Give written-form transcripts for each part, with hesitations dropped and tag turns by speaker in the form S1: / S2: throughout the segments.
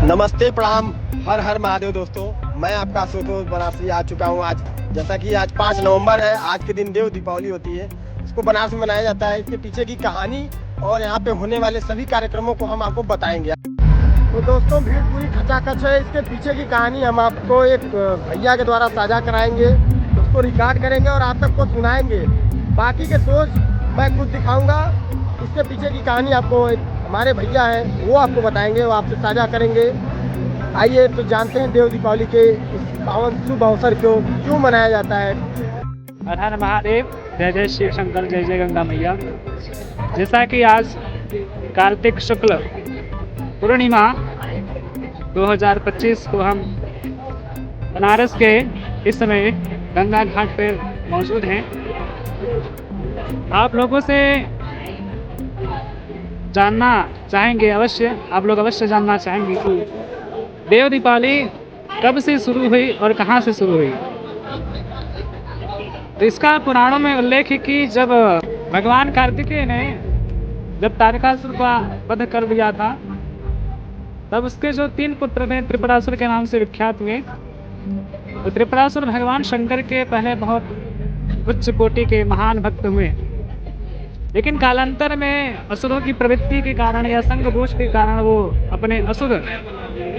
S1: नमस्ते, प्रणाम, हर हर महादेव दोस्तों। मैं आपका आशुतोष बनारसी आ चुका हूँ आज। जैसा कि आज 5 नवंबर है, आज के दिन देव दीपावली होती है। इसको बनारस में मनाया जाता है। इसके पीछे की कहानी और यहाँ पे होने वाले सभी कार्यक्रमों को हम आपको बताएंगे। तो दोस्तों, भीड़ पूरी खचाखच है। इसके पीछे की कहानी हम आपको एक भैया के द्वारा साझा कराएंगे, उसको रिकॉर्ड करेंगे और आप सबको सुनाएंगे। बाकी के सोच मैं खुद दिखाऊंगा। इसके पीछे की कहानी आपको हमारे भैया हैं, वो आपको बताएंगे, वो आपसे साझा करेंगे। आइए तो जानते हैं देव दीपावली के इस पावन शुभ अवसर को क्यों मनाया जाता है।
S2: हर हर महादेव, जय जय शिव शंकर, जय जय गंगा मैया। जैसा कि आज कार्तिक शुक्ल पूर्णिमा 2025 को हम बनारस के इस समय गंगा घाट पर मौजूद हैं। आप लोगों से जानना चाहेंगे, आप लोग अवश्य जानना चाहेंगे कि देव दीपावली कब से शुरू हुई और कहाँ से शुरू हुई। तो इसका पुराणों में उल्लेख है कि जब भगवान कार्तिकेय ने जब तारकासुर का वध कर दिया था, तब उसके जो 3 पुत्र थे त्रिपुरासुर के नाम से विख्यात हुए। तो त्रिपुरासुर भगवान शंकर के पहले बहुत उच्च कोटि के महान भक्त हुए, लेकिन कालांतर में असुरों की प्रवृत्ति के कारण या संग दोष के कारण वो अपने असुर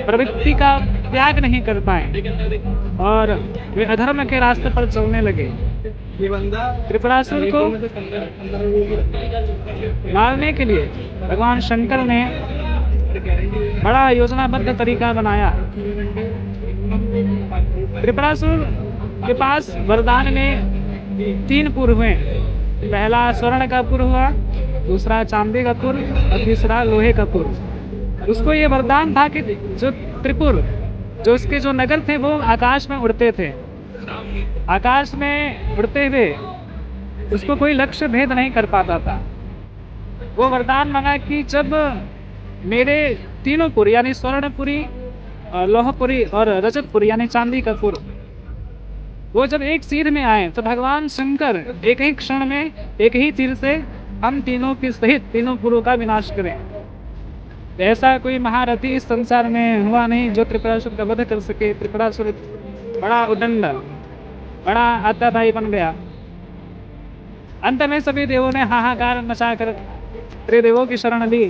S2: प्रवृत्ति का त्याग नहीं कर पाए और वे अधर्म के रास्ते पर चलने लगे। त्रिपुरासुर को मारने के लिए भगवान शंकर ने बड़ा योजनाबद्ध तरीका बनाया। त्रिपुरासुर के पास वरदान में 3 पुर हुए। पहला स्वर्ण का पुर हुआ, दूसरा चांदी का पुर और तीसरा लोहे का पुर। उसको ये वरदान था कि जो त्रिपुर, जो उसके जो नगर थे वो आकाश में उड़ते थे। आकाश में उड़ते हुए उसको कोई लक्ष्य भेद नहीं कर पाता था। वो वरदान मांगा कि जब मेरे 3 पुर यानी स्वर्णपुरी, लोहपुरी और रजतपुरी यानी चांदी का पुर, वो जब एक तीर में आए तो भगवान शंकर एक ही क्षण में एक ही तीर से हम तीनों के सहित 3 पुरों का विनाश करें। ऐसा कोई महारथी इस संसार में हुआ नहीं जो त्रिपुरासुर का वध कर सके। त्रिपुरासुर बड़ा उदंड, बड़ा अत्याचारी बन गया। अंत में सभी देवों ने हाहाकार मचाकर त्रिदेवों की शरण ली।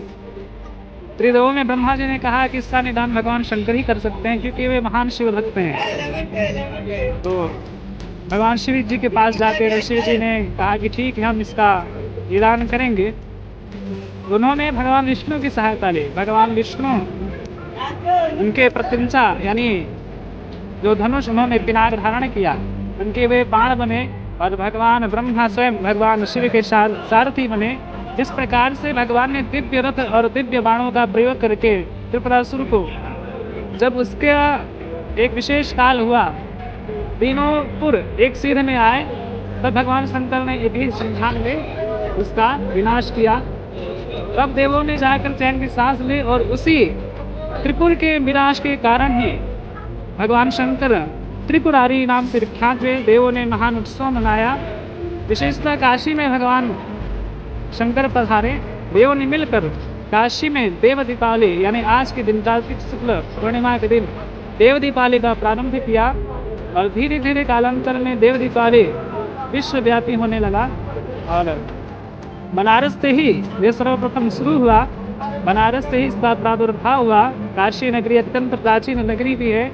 S2: त्रिदेवों में ब्रह्मा जी ने कहा कि इसका निदान भगवान शंकर ही कर सकते हैं, क्योंकि वे महान शिव भक्त हैं। तो भगवान शिव जी के पास जाकर शिव जी ने कहा कि ठीक है, हम इसका निदान करेंगे। उन्होंने भगवान विष्णु की सहायता ली। भगवान विष्णु उनके प्रत्यंचा यानी जो धनुष उन्होंने पिनाक धारण किया, उनके वे बाण बने और भगवान ब्रह्मा स्वयं भगवान शिव के सारथी बने। इस प्रकार से भगवान ने दिव्य रथ और दिव्य बाणों का प्रयोग करके त्रिपुरासुर को, जब उसका एक विशेष काल हुआ, 3 पुर एक सिर में आए, तब भगवान शंकर ने एक ही संधान में उसका विनाश किया। तब देवों ने जाकर चैन की सांस ली और उसी त्रिपुर के विनाश के कारण ही भगवान शंकर त्रिपुरारी नाम से विख्यात हुए। देवों ने महान उत्सव मनाया। विशेषतः काशी में भगवान शंकर पधारे। देवों ने मिलकर काशी में देव दीपावली यानी आज के दिन कार्तिक शुक्ल पूर्णिमा के दिन देव दीपावली का प्रारंभ किया और धीरे धीरे कालांतर में देव दीपावली विश्वव्यापी होने लगा। और बनारस से ही ये सर्वप्रथम शुरू हुआ। बनारस से ही इसका प्रादुर्भाव हुआ। काशी नगरी अत्यंत प्राचीन नगरी भी है।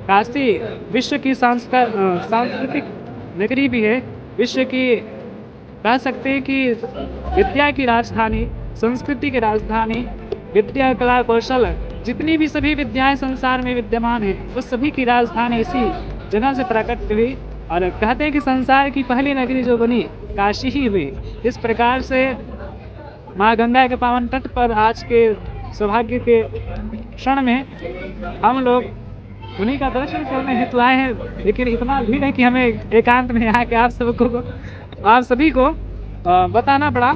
S2: काशी विश्व की सांस्कृतिक नगरी भी है। विश्व की कह सकते हैं कि विद्या की राजधानी, संस्कृति की राजधानी, विद्या कला कौशल जितनी भी सभी विद्याएं संसार में विद्यमान है, उस सभी की राजधानी इसी जगह से प्रकट हुई। और कहते हैं कि संसार की पहली नगरी जो बनी काशी ही हुई। इस प्रकार से माँ गंगा के पावन तट पर आज के सौभाग्य के क्षण में हम लोग उन्हीं का दर्शन करने हेतु आए हैं। लेकिन इतना भीड़ है कि हमें एकांत में आके आप सभी को बताना पड़ा।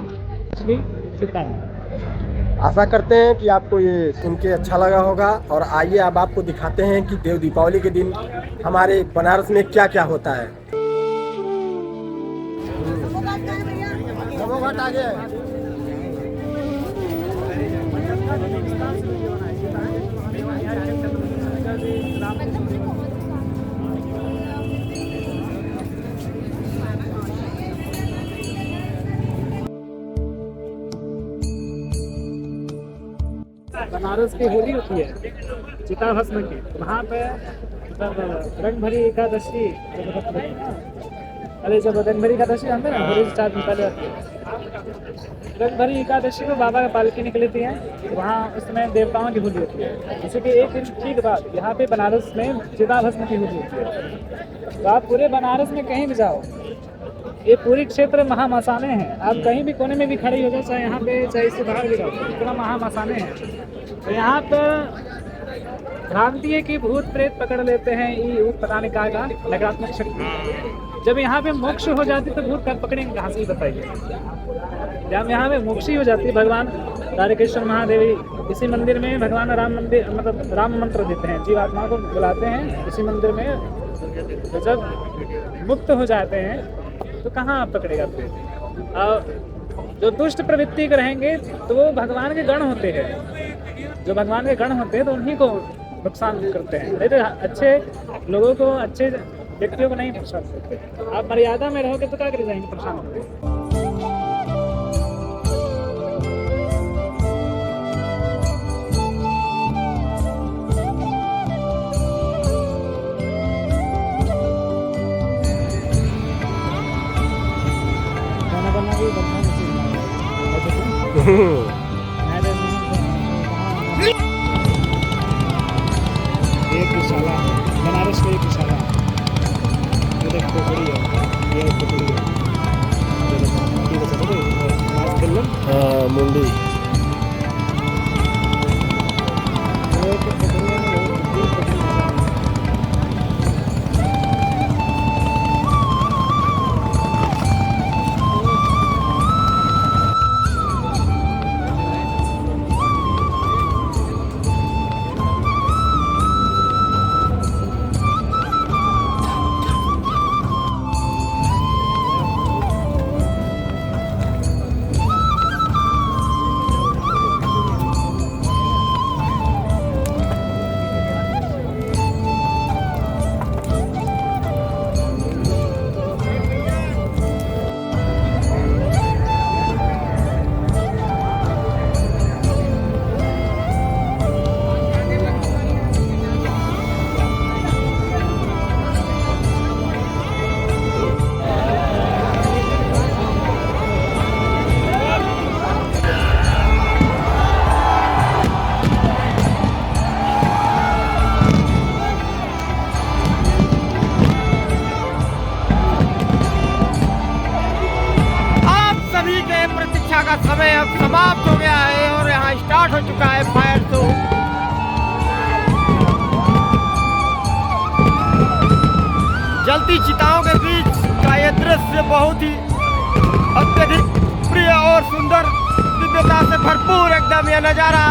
S1: आशा करते हैं कि आपको ये सुन के अच्छा लगा होगा। और आइए अब आपको दिखाते हैं कि देव दीपावली के दिन हमारे बनारस में क्या क्या होता है।
S2: बनारस की होली होती है चिता भस्म की, वहाँ पे मतलब रंग भरी एकादशी अरे जब रंग भरी एकादशी हम ना होली से 4 दिन पहले आती है। रंग भरी एकादशी को बाबा का पालकी निकलती है, वहाँ उसमें देवताओं की होली होती है। जैसे कि एक दिन ठीक बाद यहाँ पे बनारस में चिता भस्म की होली होती है। तो आप पूरे बनारस में कहीं भी जाओ, ये पूरी क्षेत्र महामसाने हैं। आप कहीं भी कोने में भी खड़े हो जाओ, चाहे यहाँ पे चाहे इससे बाहर भी जाओ, इतना महामसाने हैं। तो यहाँ पर भ्रांति है कि भूत प्रेत पकड़ लेते हैं, ये पता नहीं कहा का नकारात्मक शक्ति। जब यहाँ पे मोक्ष हो जाती तो भूत पकड़ेंगे कहाँ से, ही बताइए। जब यहाँ पे मोक्ष हो जाती है, भगवान तारकेश्वर महादेवी इसी मंदिर में भगवान राम मंदिर मतलब राम मंत्र देते हैं, जीवात्मा को बुलाते हैं इसी मंदिर में। तो जब मुक्त हो जाते हैं तो कहाँ आप पकड़ेगा प्रेत। और जो दुष्ट प्रवृत्ति के रहेंगे तो वो भगवान के गण होते हैं, जो भगवान के गण होते हैं तो उन्हीं को नुकसान करते हैं। नहीं तो अच्छे लोगों को, अच्छे व्यक्तियों को नहीं नुकसान करते। आप मर्यादा में रहोगे तो क्या कर जाएंगे, परेशान होंगे। एक विशाला बनारस में एक विशाला ये देखो बड़ी है, ये देखो बड़ी है, ये देखो
S1: हाँ मुंडी का समय अब समाप्त हो गया है और यहाँ स्टार्ट हो चुका है फायर शो। जलती चिताओं के बीच का ये दृश्य बहुत ही अत्यधिक प्रिय और सुंदर, दिव्यता से भरपूर एकदम यह नजारा।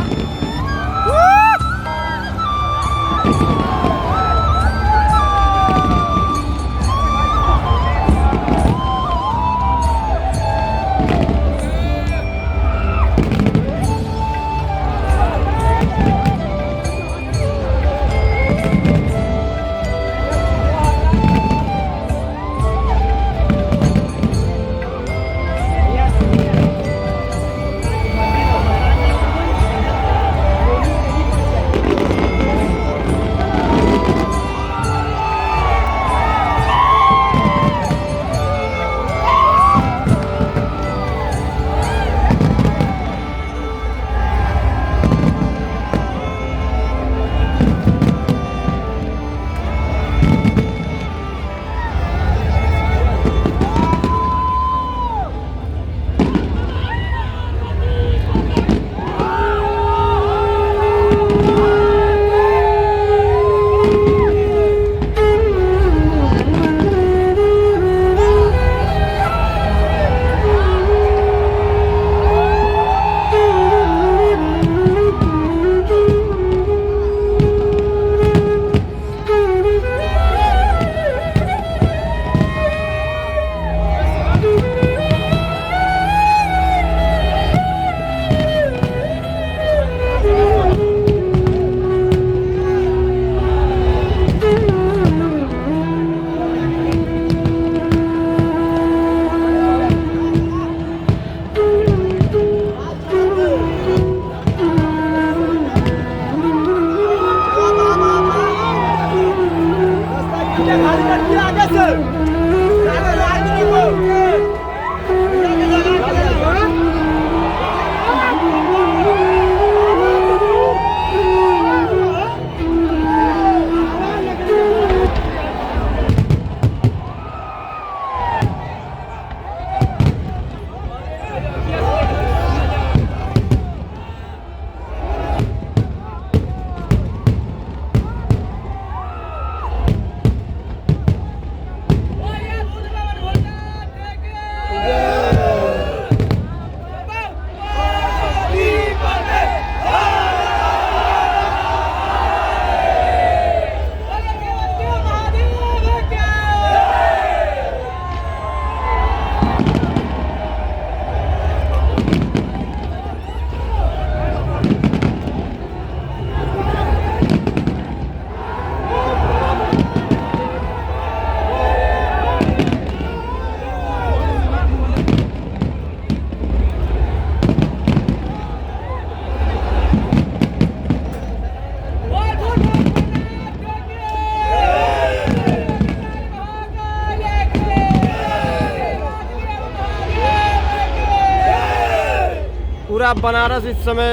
S1: पूरा बनारस इस समय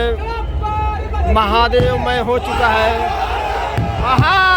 S1: महादेवमय हो चुका है। महादेव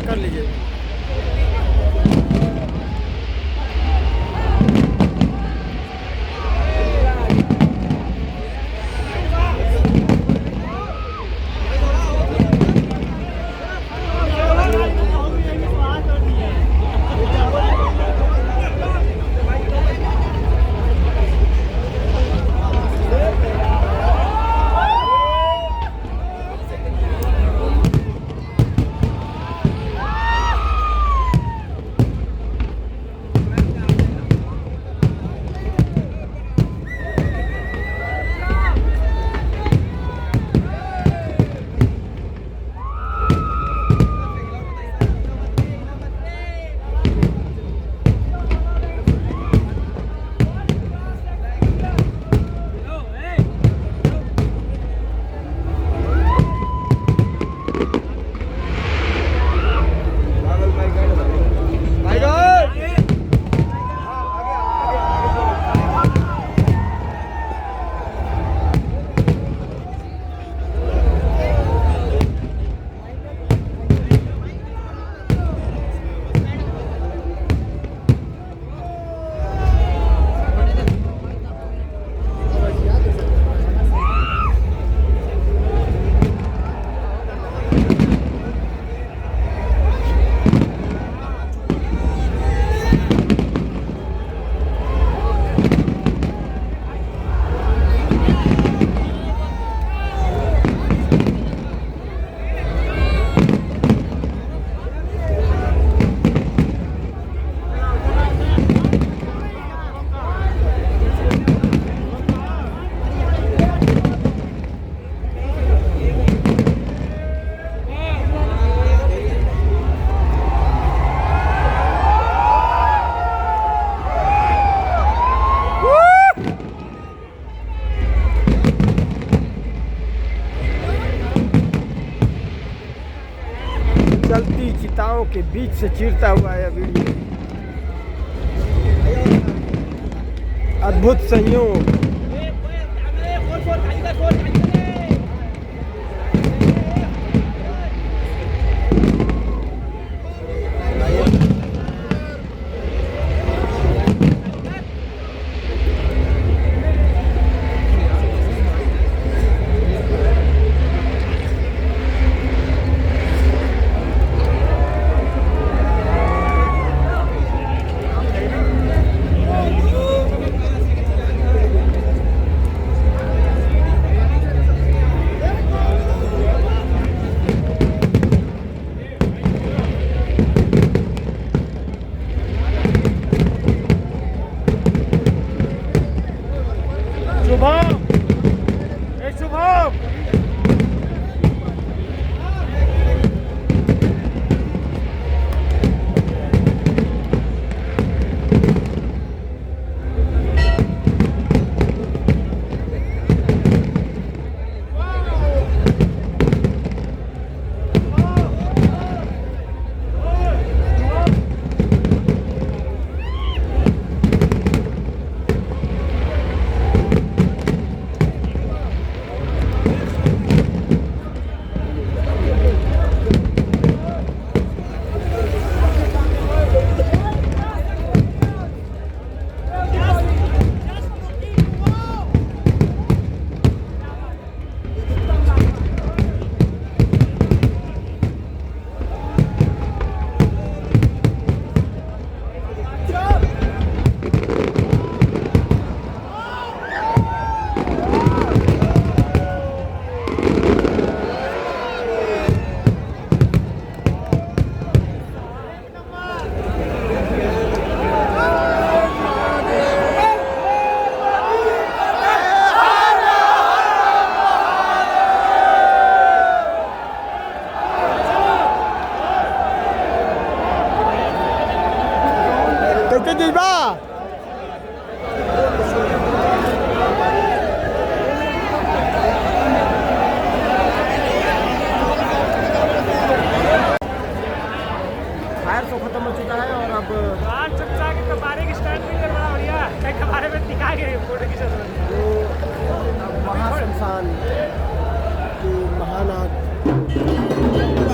S1: कर लीजिए। जलती चिताओं के बीच से चीरता हुआ यह वीडियो अद्भुत संयोग।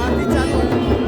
S1: आरती चालू हो चुकी है।